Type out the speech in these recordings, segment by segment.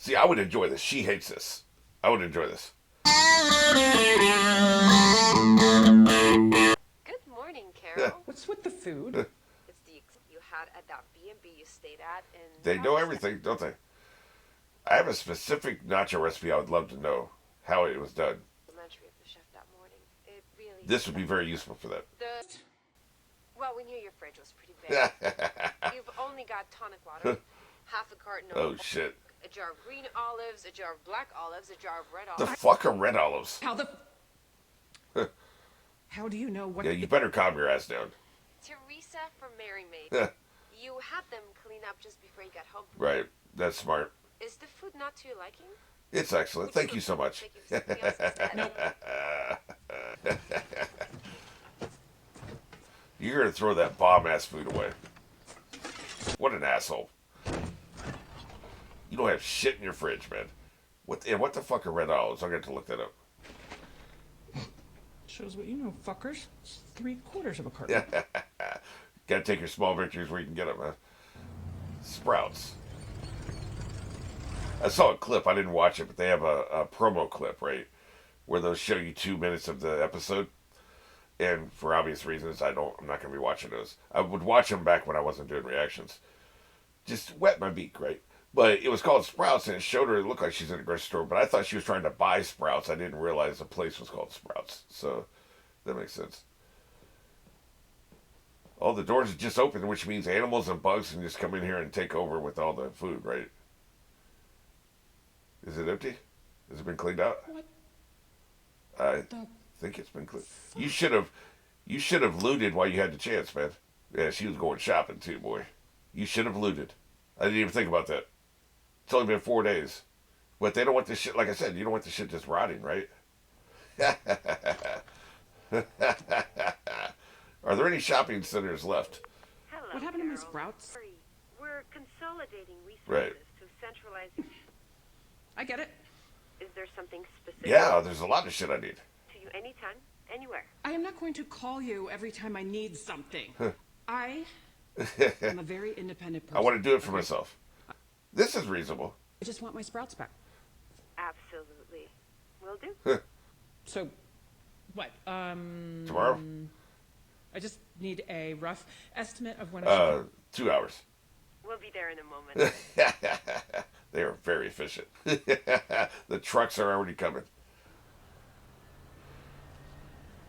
See, I would enjoy this. She hates this. I would enjoy this. Good morning, Carol. What's with the food? It's the you had at that B&B you stayed at in They know everything, don't they? I have a specific nacho recipe I would love to know how it was done. Complimentary of the chef that morning. It really. This would be very useful for that. Well, we knew your fridge was pretty big. You've only got tonic water, half a carton of Oh, shit. a jar of green olives, a jar of black olives, a jar of red The olives. fuck are red olives? How do you know what? Yeah, you better calm your ass down. Teresa from Mary Maid. You had them clean up just before you got home. Right. That's smart. Is the food not to your liking? It's excellent. Thank you so much. Take you to something else instead. You're going to throw that bomb-ass food away. What an asshole. You don't have shit in your fridge, man. What the fuck are red olives? I'm going to have to look that up. Shows what you know, fuckers. It's 3/4 of a carton. Gotta take your small victories where you can get them, man. Sprouts. I saw a clip. I didn't watch it, but they have a promo clip, right? Where they'll show you 2 minutes of the episode. And for obvious reasons, I'm not going to be watching those. I would watch them back when I wasn't doing reactions. Just wet my beak, right? But it was called Sprouts, and it showed her, it looked like she's in a grocery store, but I thought she was trying to buy Sprouts. I didn't realize the place was called Sprouts. So, that makes sense. All the doors are just open, which means animals and bugs can just come in here and take over with all the food, right? Is it empty? Has it been cleaned out? What? I think it's been cleaned. You should have looted while you had the chance, man. Yeah, she was going shopping too, boy. You should have looted. I didn't even think about that. It's only been 4 days. But they don't want this shit, like I said, you don't want this shit just rotting, right? Are there any shopping centers left? Hello, What happened to my Carol. sprouts? We're consolidating resources Right. to centralize. I get it. Is there something specific Yeah, there's a lot of shit I need. to you anytime, anywhere? I am not going to call you every time I need something. I am a very independent person. I want to do it for myself. This is reasonable. I just want my sprouts back. Absolutely. Will do. So, what? Tomorrow? I just need a rough estimate of when I should. 2 hours. We'll be there in a moment. They are very efficient. The trucks are already coming.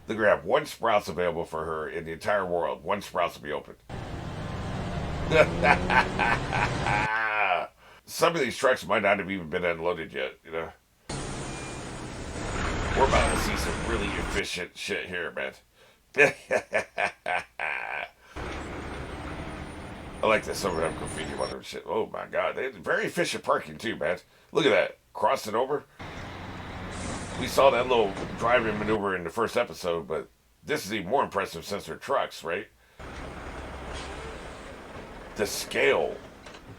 They grab 1 Sprouts available for her in the entire world. 1 Sprouts will be open. Some of these trucks might not have even been unloaded yet, you know. We're about to see some really efficient shit here, man. I like that some of them graffiti about their shit. Oh my god, they had very efficient parking too, man. Look at that. Crossing over. We saw that little driving maneuver in the first episode, but this is even more impressive since they're trucks, right? The scale.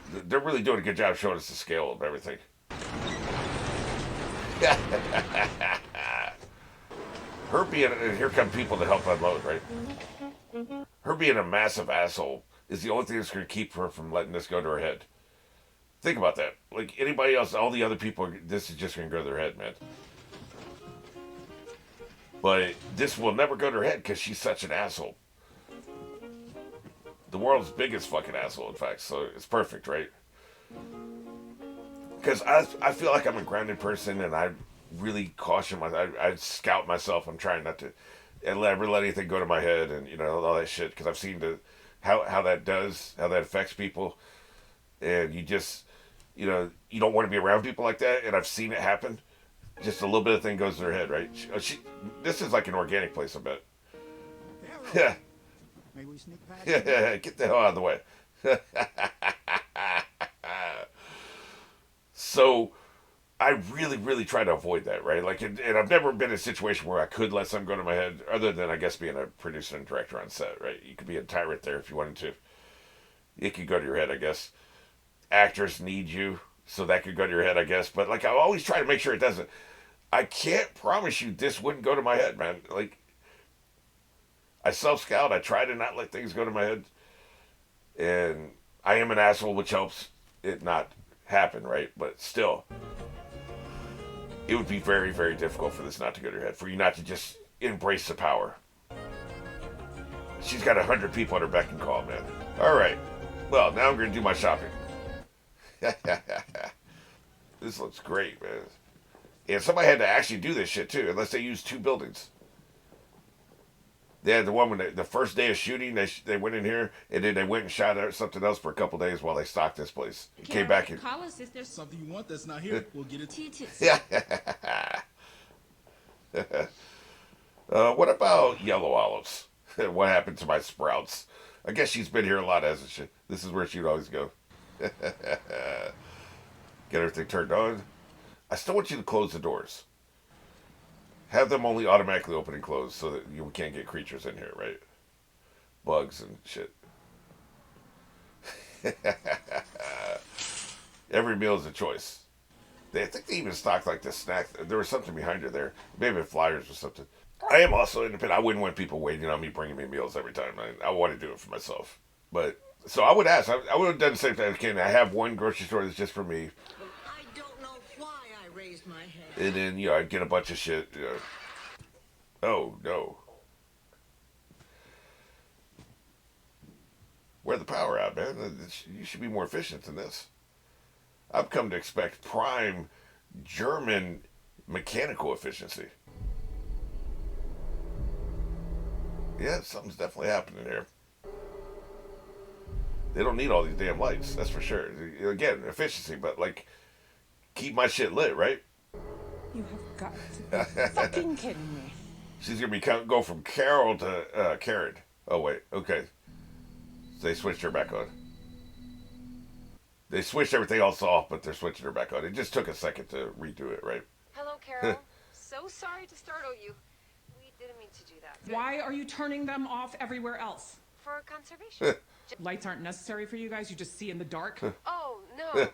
They're really doing a good job showing us the scale of everything. Her being, and here come people to help unload, right? Her being a massive asshole is the only thing that's going to keep her from letting this go to her head. Think about that. Like anybody else, all the other people, this is just going to go to their head, man. But this will never go to her head because she's such an asshole. The world's biggest fucking asshole, in fact. So it's perfect, right? Because I feel like I'm a grounded person, and I really caution myself. I scout myself. I'm trying not to ever let anything go to my head, and you know all that shit. Because I've seen how that affects people, and you just you don't want to be around people like that. And I've seen it happen. Just a little bit of thing goes to their head, right? This is like an organic place, I bet. Yeah. May we sneak past? Yeah, get the hell out of the way. So, I really, really try to avoid that, right? Like, and I've never been in a situation where I could let something go to my head, other than, I guess, being a producer and director on set, right? You could be a tyrant there if you wanted to. It could go to your head, I guess. Actors need you, so that could go to your head, I guess. But, like, I always try to make sure it doesn't. I can't promise you this wouldn't go to my head, man. Like, I self-scout. I try to not let things go to my head. And I am an asshole, which helps it not happen, right? But still, it would be very, very difficult for this not to go to your head, for you not to just embrace the power. She's got 100 people at her beck and call, man. All right. Well, now I'm going to do my shopping. This looks great, man. And somebody had to actually do this shit, too, unless they used 2 buildings. They had the one when the first day of shooting, they went in here, and then they went and shot out something else for a couple days while they stocked this place. Came back in. Call us if there's Something you want that's not here, we'll get it to you. Yeah. What about yellow olives? What happened to my sprouts? I guess she's been here a lot, hasn't she? This is where she'd always go. Get everything turned on. I still want you to close the doors. Have them only automatically open and close so that you can't get creatures in here, right? Bugs and shit. Every meal is a choice. I think they even stocked like the snack. There was something behind her there. Maybe flyers or something. I am also independent. I wouldn't want people waiting on me bringing me meals every time. I want to do it for myself. But so I would ask. I would have done the same thing. Can I have one grocery store that's just for me? I don't know why I raised my head. And then I'd get a bunch of shit. Oh no. Wear the power out, man. You should be more efficient than this. I've come to expect prime German mechanical efficiency. Yeah, something's definitely happening here. They don't need all these damn lights, that's for sure. Again, efficiency, but keep my shit lit, right? You have got to be fucking kidding me. She's gonna go from Carol to Karen. Oh wait, okay. So they switched her back on. They switched everything else off, but they're switching her back on. It just took a second to redo it, right? Hello, Carol. So sorry to startle you. We didn't mean to do that. Why are you turning them off everywhere else? For conservation. Lights aren't necessary for you guys? You just see in the dark? Oh, no. Not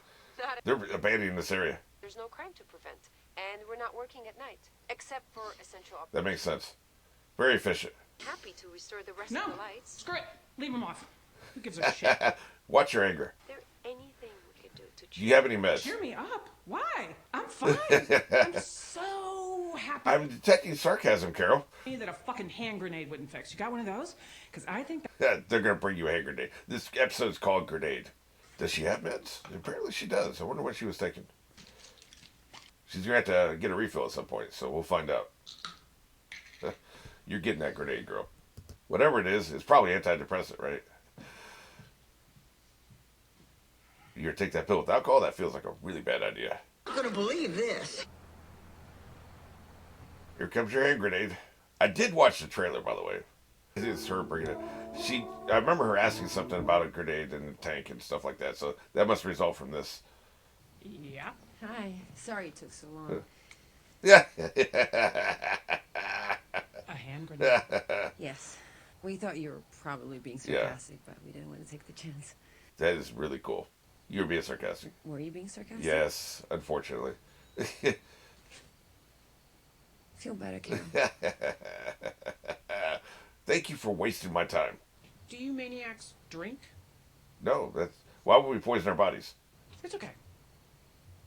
They're abandoning this area. There's no crime to prevent. And we're not working at night. Except for essential operations. That makes sense. Very efficient. Happy to restore the rest No. of the lights. Screw it. Leave them off. Who gives a shit? Watch your anger. Is there anything we could do to Do you have any meds? Cheer me up. Why? I'm fine. I'm so happy I'm detecting sarcasm, Carol. that a fucking hand grenade wouldn't fix. You got one of those? Because I think They're going to bring you a hand grenade. This episode's called Grenade. Does she have meds? Apparently she does. I wonder what she was taking. She's going to have to get a refill at some point, so we'll find out. You're getting that grenade, girl. Whatever it is, it's probably antidepressant, right? You're going to take that pill with alcohol? That feels like a really bad idea. I'm gonna believe this. Here comes your hand grenade. I did watch the trailer, by the way. It's her bringing it. I remember her asking something about a grenade and a tank and stuff like that, so that must result from this. Yeah. Hi. Sorry it took so long. Yeah. A hand grenade. Yes. We thought you were probably being Yeah. sarcastic, but we didn't want to take the chance. That is really cool. You're being sarcastic. Were you being sarcastic? Yes, unfortunately. Feel better, Karen. Thank you for wasting my time. Do you maniacs drink? No, why would we poison our bodies? It's okay.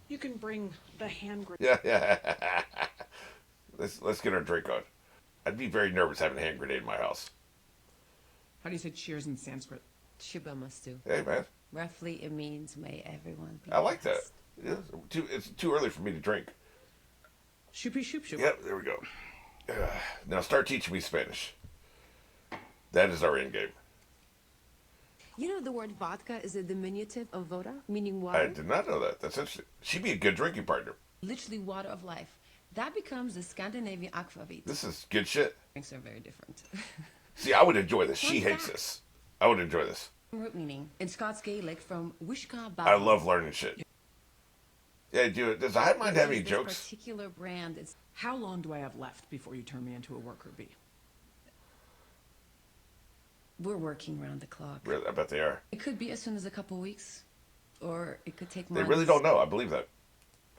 You can bring the hand grenade. Yeah. Let's get our drink on. I'd be very nervous having a hand grenade in my house. How do you say cheers in Sanskrit? Shubamastu. Hey, man. Roughly, it means may everyone be I like that. blessed. Yeah, it's too early for me to drink. Shoopy shoop shoop. Yep, there we go. Now start teaching me Spanish. That is our end game. You know the word vodka is a diminutive of voda, meaning I water? did not know that. That's interesting. She'd be a good drinking partner. Literally water of life. That becomes the Scandinavian aquavit. This is good shit. Drinks are very different. See, I would enjoy this. She Fun hates fact. this. I would enjoy this. Root meaning in Scots Gaelic from Wishka I love learning shit. Yeah, dude. Does I mind having this jokes? particular brand. It's How long do I have left before you turn me into a worker bee? we're working round the clock. Really, I bet they are. It could be as soon as a couple weeks, or it could take They months. really don't know. I believe that.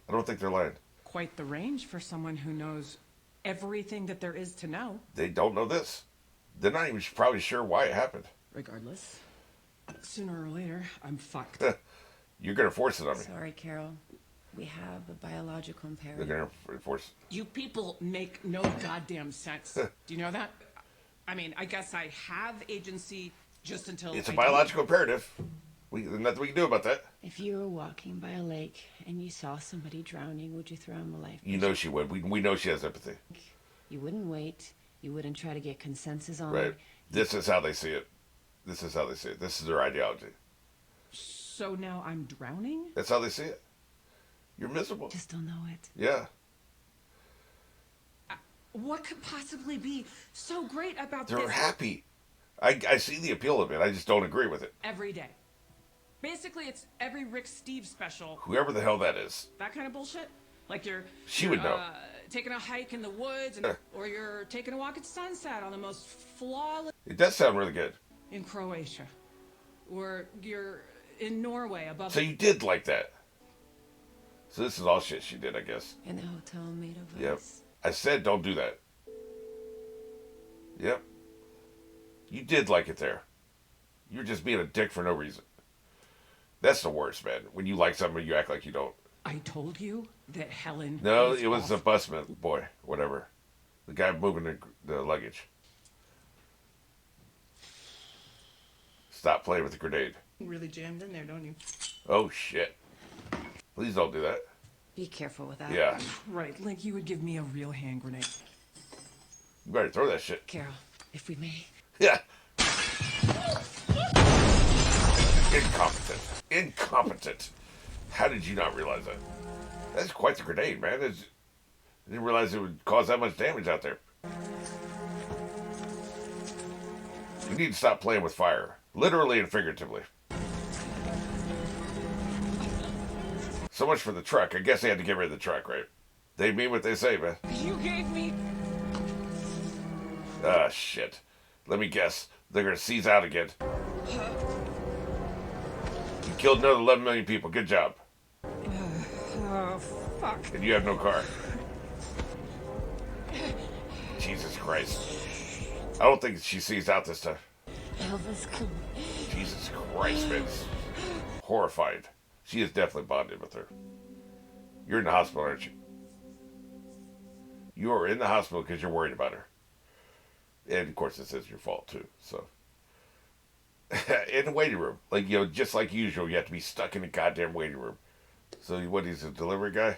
I don't think they're lying. Quite the range for someone who knows everything that there is to know. They don't know this. They're not even probably sure why it happened. Regardless. Sooner or later, I'm fucked. You're gonna force it on me. Sorry, Carol. We have a biological They're imperative. gonna force. You people make no goddamn sense. Do you know that? I mean, I guess I have agency just until It's a I biological imperative. There's nothing we can do about that. If you were walking by a lake and you saw somebody drowning, would you throw him a life? You know she would. We know she has empathy. You wouldn't wait. You wouldn't try to get consensus on Right. it. This is how they see it. This is how they see it. This is their ideology. don't. So now I'm drowning? That's how they see it. You're miserable. Just don't know it. Yeah. What could possibly be so great about They're this happy. I see the appeal of it. I just don't agree with it. every day? Basically, it's every Rick Steve special. Whoever the hell that is. That kind of bullshit. Like She would know. Taking a hike in the woods, or you're taking a walk at sunset on the most flawless It does sound really good. in Croatia, or you're in Norway above. So you did like that. So this is all shit she did, I guess. In a hotel made of Yep. ice. I said don't do that. Yep. You did like it there. You're just being a dick for no reason. That's the worst, man. When you like something, you act like you don't. I told you that Helen. No, is it was the off. busman boy, whatever. The guy moving the luggage. Stop playing with the grenade. Really jammed in there, don't you? Oh, shit. Please don't do that. Be careful with that. Yeah. Right, like you would give me a real hand grenade. You better throw that shit. Carol, if we may. Yeah. Incompetent. Incompetent. How did you not realize that? That's quite the grenade, man. I didn't realize it would cause that much damage out there. You need to stop playing with fire. Literally and figuratively. So much for the truck. I guess they had to get rid of the truck, right? They mean what they say, man. You gave me. Ah, shit. Let me guess. They're gonna seize out again. You killed another 11 million people. Good job. Oh, fuck. And you have no car. Jesus Christ. I don't think she sees out this time. Elvis, come. Jesus Christ, man. Horrified. She is definitely bonded with her. You're in the hospital, aren't you? You are in the hospital because you're worried about her. And, of course, this is your fault, too. So, in the waiting room. Like, just like usual, you have to be stuck in a goddamn waiting room. So, what, he's a delivery guy?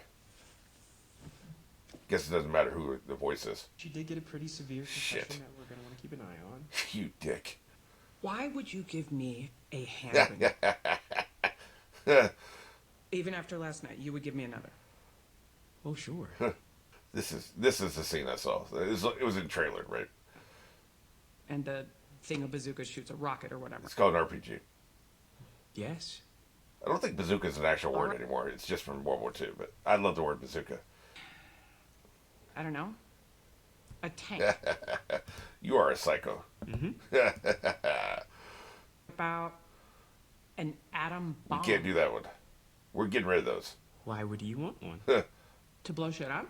Guess it doesn't matter who the voice is. She did get a pretty severe concussion Shit. that we're going to want to keep an eye on. You dick. Why would you give me a hand grenade? Even after last night, you would give me another. Oh, sure. This is the scene I saw. It was in trailer, right? And the thing of bazooka shoots a rocket or whatever. It's called an RPG. Yes. I don't think bazooka is an actual word anymore. It's just from World War II, but I love the word bazooka. I don't know. A tank. You are a psycho. About an atom bomb. You can't do that one. We're getting rid of those. Why would you want one? To blow shit up?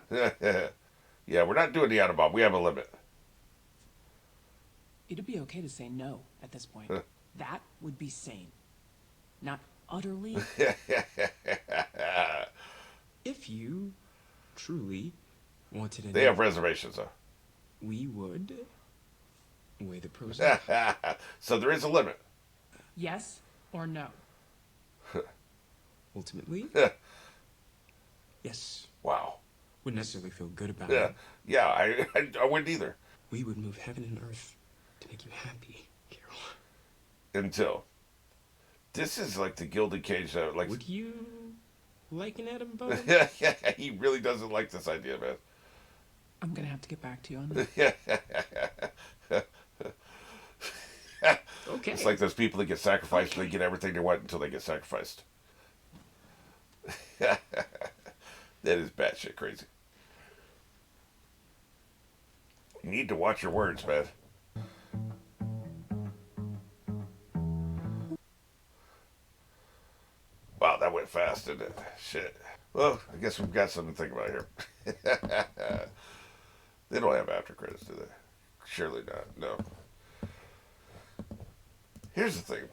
Yeah, we're not doing the atom bomb. We have a limit. It'd be okay to say no at this point. That would be sane. Not utterly. If you truly wanted a They have reservations, though. we would weigh the pros and So there is a limit. Yes or no? ultimately. Yes. Wow. Wouldn't necessarily feel good about Yeah. it. Yeah, I wouldn't either. We would move heaven and earth to make you happy, Carol. Until. This is like the Gilded Cage. Like, Would you like an atom bomb? he really doesn't like this idea, man. I'm gonna have to get back to you on that. Okay. It's like those people that get sacrificed, they get everything they want until they get sacrificed. That is batshit crazy. You need to watch your words, man. Wow, that went fast, didn't it? Shit. Well, I guess we've got something to think about here. They don't have after credits, do they? Surely not. No. Here's the thing.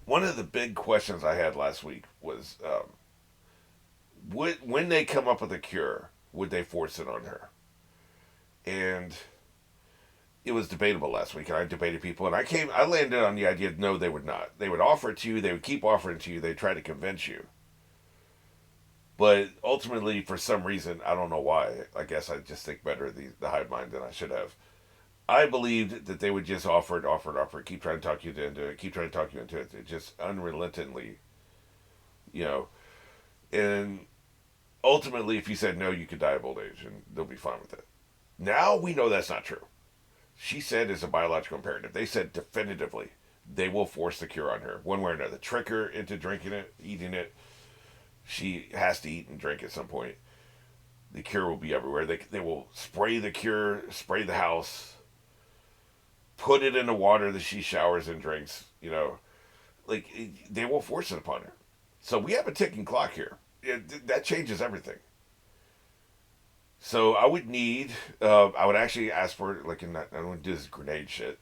one of the big questions I had last week was, when they come up with a cure, would they force it on her? And it was debatable last week, and I debated people, and I landed on the idea, no, they would not. They would offer it to you, they would keep offering it to you, they'd try to convince you. But ultimately, for some reason, I don't know why, I guess I just think better of the hive mind than I should have. I believed that they would just offer it, keep trying to talk you into it, keep trying to talk you into it, just unrelentingly, and ultimately, if you said no, you could die of old age, and they'll be fine with it. Now we know that's not true. She said it's a biological imperative. They said definitively they will force the cure on her, one way or another. Trick her into drinking it, eating it. She has to eat and drink at some point. The cure will be everywhere. They will spray the cure, spray the house, put it in the water that she showers and drinks. They will force it upon her. So we have a ticking clock here. That changes everything. So I would need, I would actually ask for, I don't want to do this grenade shit,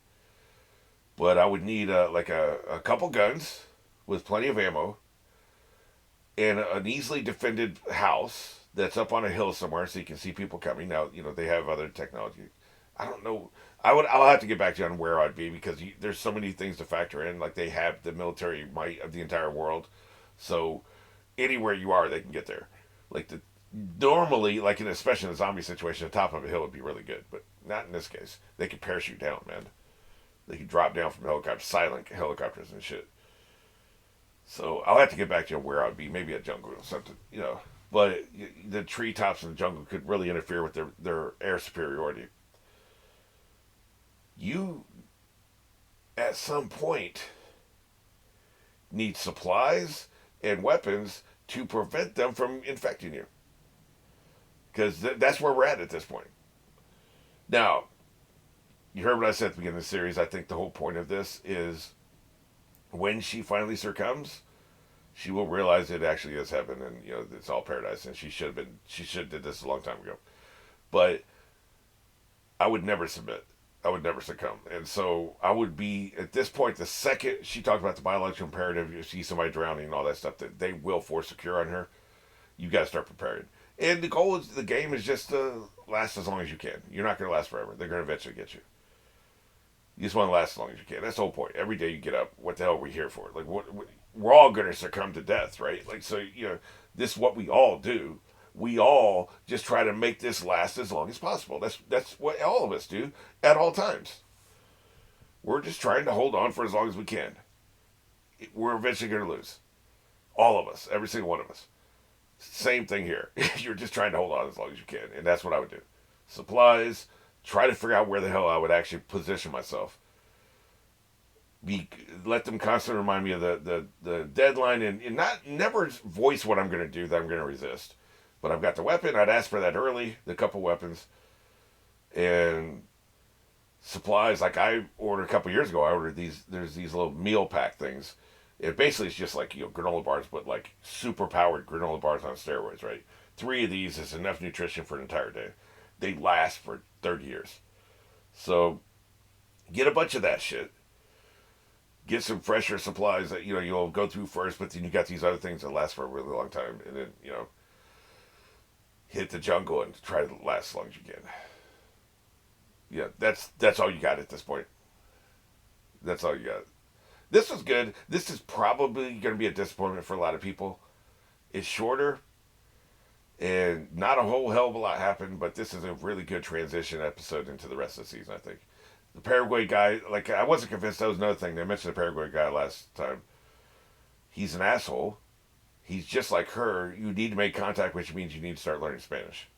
but I would need, a couple guns with plenty of ammo and an easily defended house that's up on a hill somewhere so you can see people coming. Now, they have other technology. I don't know. I'll have to get back to you on where I'd be because there's so many things to factor in. Like, they have the military might of the entire world. So anywhere you are, they can get there. Normally, especially in a zombie situation, the top of a hill would be really good, but not in this case. They could parachute down, man. They could drop down from helicopters, silent helicopters and shit. So I'll have to get back to you on where I'd be, maybe a jungle or something, But the treetops in the jungle could really interfere with their air superiority. You, at some point, need supplies and weapons to prevent them from infecting you. Because that's where we're at this point. Now, you heard what I said at the beginning of the series. I think the whole point of this is when she finally succumbs, she will realize it actually is heaven and, it's all paradise. And she should have did this a long time ago. But I would never submit. I would never succumb. And so I would be, at this point, the second she talked about the biological imperative, you see somebody drowning and all that stuff, that they will force a cure on her, you got to start preparing. And the goal of the game is just to last as long as you can. You're not going to last forever. They're going to eventually get you. You just want to last as long as you can. That's the whole point. Every day you get up, what the hell are we here for? We're all going to succumb to death, right? This is what we all do. We all just try to make this last as long as possible. That's what all of us do at all times. We're just trying to hold on for as long as we can. We're eventually going to lose. All of us. Every single one of us. Same thing here. You're just trying to hold on as long as you can. And that's what I would do. Supplies. Try to figure out where the hell I would actually position myself. Let them constantly remind me of the deadline and never voice what I'm going to do that I'm going to resist. But I've got the weapon. I'd ask for that early, the couple weapons. And supplies, like I ordered a couple years ago, there's these little meal pack things. It basically is just granola bars, but super powered granola bars on steroids, right? 3 of these is enough nutrition for an entire day. They last for 30 years. So get a bunch of that shit. Get some fresher supplies that, you'll go through first, but then you got these other things that last for a really long time. And then, hit the jungle and try to last as long as you can. Yeah, that's all you got at this point. That's all you got. This was good. This is probably going to be a disappointment for a lot of people. It's shorter, and not a whole hell of a lot happened, but this is a really good transition episode into the rest of the season, I think. The Paraguay guy, I wasn't convinced. That was another thing. They mentioned the Paraguay guy last time. He's an asshole. He's just like her. You need to make contact, which means you need to start learning Spanish.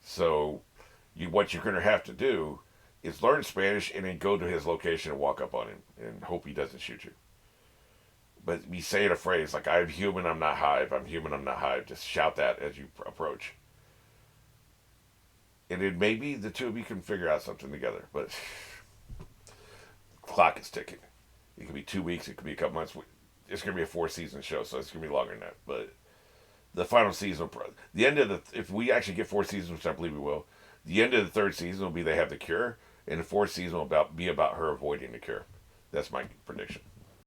So, what you're going to have to do is learn Spanish and then go to his location and walk up on him and hope he doesn't shoot you. But be saying a phrase like, I'm human, I'm not hive. I'm human, I'm not hive. Just shout that as you approach. And then maybe the two of you can figure out something together. But the clock is ticking. It could be 2 weeks. It could be a couple months. It's going to be a 4-season show, so it's going to be longer than that. But the final season, if we actually get 4 seasons, which I believe we will, the end of the 3rd season will be they have the cure, and the 4th season will be about her avoiding the cure. That's my prediction.